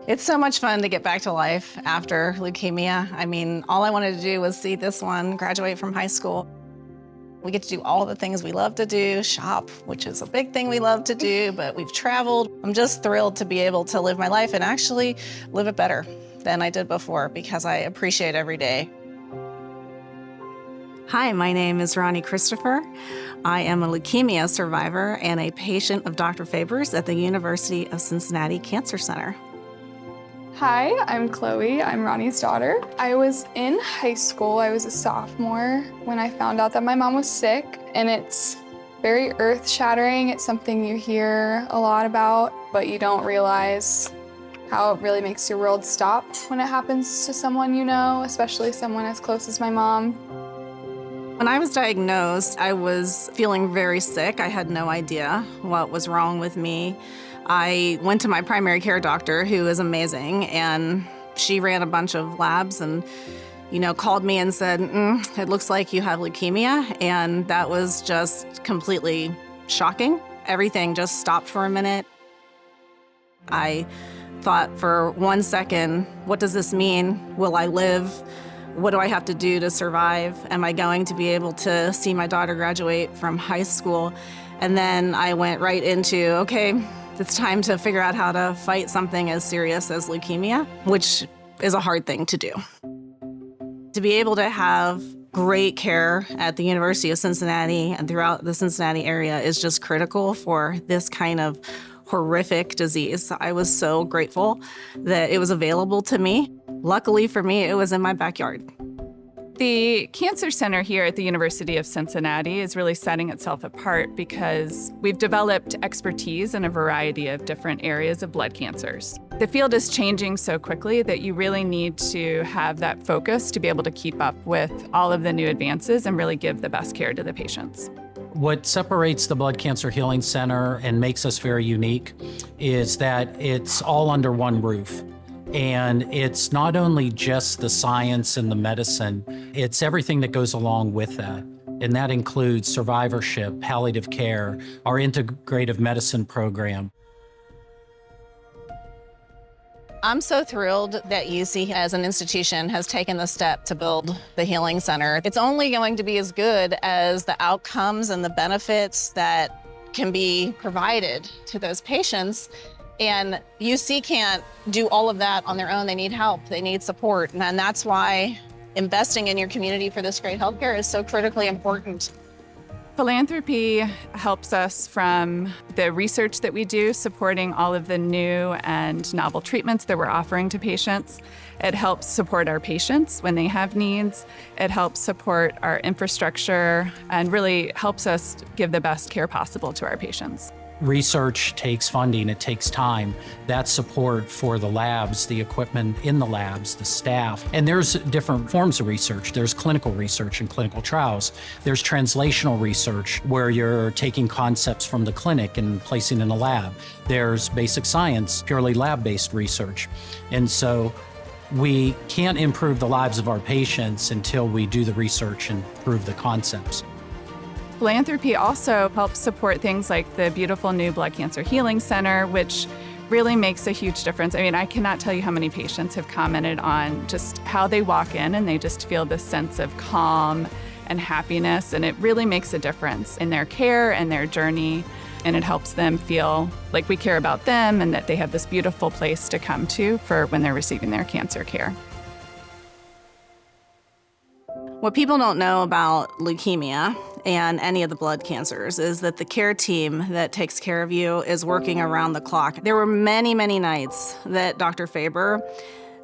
It's so much fun to get back to life after leukemia. I mean, all I wanted to do was see this one graduate from high school. We get to do all the things we love to do, shop, which is a big thing we love to do, but we've traveled. I'm just thrilled to be able to live my life and actually live it better than I did before because I appreciate every day. Hi, my name is Roni Christopher. I am a leukemia survivor and a patient of Dr. Faber's at the University of Cincinnati Cancer Center. Hi, I'm Chloe. I'm Ronnie's daughter. I was in high school. I was a sophomore when I found out that my mom was sick, and it's very earth-shattering. It's something you hear a lot about, but you don't realize how it really makes your world stop when it happens to someone you know, especially someone as close as my mom. When I was diagnosed, I was feeling very sick. I had no idea what was wrong with me. I went to my primary care doctor, who is amazing, and she ran a bunch of labs and, called me and said, it looks like you have leukemia, and that was just completely shocking. Everything just stopped for a minute. I thought for 1 second, what does this mean? Will I live? What do I have to do to survive? Am I going to be able to see my daughter graduate from high school? And then I went right into, okay, it's time to figure out how to fight something as serious as leukemia, which is a hard thing to do. To be able to have great care at the University of Cincinnati and throughout the Cincinnati area is just critical for this kind of horrific disease. I was so grateful that it was available to me. Luckily for me, it was in my backyard. The Cancer Center here at the University of Cincinnati is really setting itself apart because we've developed expertise in a variety of different areas of blood cancers. The field is changing so quickly that you really need to have that focus to be able to keep up with all of the new advances and really give the best care to the patients. What separates the Blood Cancer Healing Center and makes us very unique is that it's all under one roof. And it's not only just the science and the medicine, it's everything that goes along with that. And that includes survivorship, palliative care, our integrative medicine program. I'm so thrilled that UC as an institution has taken the step to build the Healing Center. It's only going to be as good as the outcomes and the benefits that can be provided to those patients. And UC can't do all of that on their own. They need help, they need support. And that's why investing in your community for this great healthcare is so critically important. Philanthropy helps us from the research that we do, supporting all of the new and novel treatments that we're offering to patients. It helps support our patients when they have needs. It helps support our infrastructure and really helps us give the best care possible to our patients. Research takes funding, it takes time. That's support for the labs, the equipment in the labs, the staff. And there's different forms of research. There's clinical research and clinical trials. There's translational research where you're taking concepts from the clinic and placing in a lab. There's basic science, purely lab-based research. And so we can't improve the lives of our patients until we do the research and prove the concepts. Philanthropy also helps support things like the beautiful new Blood Cancer Healing Center, which really makes a huge difference. I mean, I cannot tell you how many patients have commented on just how they walk in and they just feel this sense of calm and happiness, and it really makes a difference in their care and their journey, and it helps them feel like we care about them and that they have this beautiful place to come to for when they're receiving their cancer care. What people don't know about leukemia and any of the blood cancers is that the care team that takes care of you is working around the clock. There were many, many nights that Dr. Faber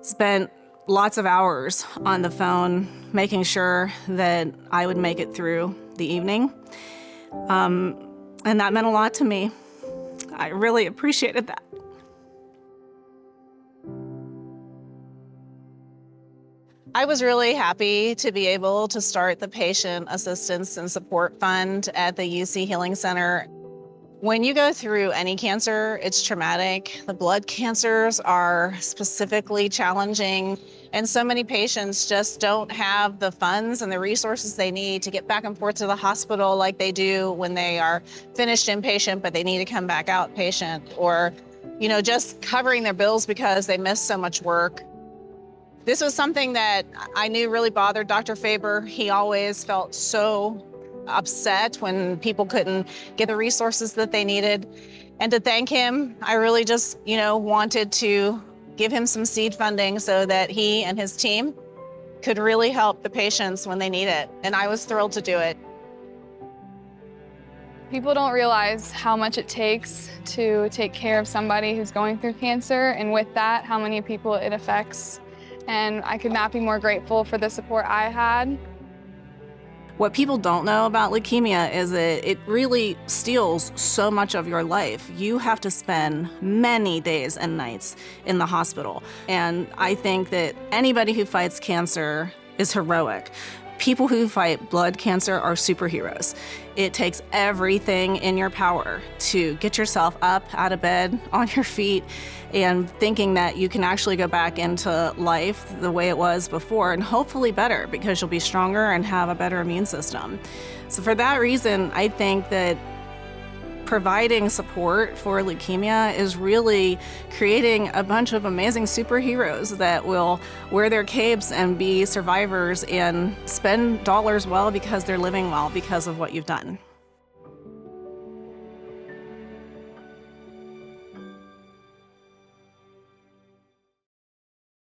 spent lots of hours on the phone making sure that I would make it through the evening. And that meant a lot to me. I really appreciated that. I was really happy to be able to start the Patient Assistance and Support Fund at the UC Healing Center. When you go through any cancer, it's traumatic. The blood cancers are specifically challenging, and so many patients just don't have the funds and the resources they need to get back and forth to the hospital like they do when they are finished inpatient, but they need to come back outpatient, or just covering their bills because they missed so much work. This was something that I knew really bothered Dr. Faber. He always felt so upset when people couldn't get the resources that they needed. And to thank him, I really just, wanted to give him some seed funding so that he and his team could really help the patients when they need it. And I was thrilled to do it. People don't realize how much it takes to take care of somebody who's going through cancer, and with that, how many people it affects. And I could not be more grateful for the support I had. What people don't know about leukemia is that it really steals so much of your life. You have to spend many days and nights in the hospital. And I think that anybody who fights cancer is heroic. People who fight blood cancer are superheroes. It takes everything in your power to get yourself up out of bed, on your feet, and thinking that you can actually go back into life the way it was before, and hopefully better, because you'll be stronger and have a better immune system. So for that reason, I think that providing support for leukemia is really creating a bunch of amazing superheroes that will wear their capes and be survivors and spend dollars well because they're living well because of what you've done.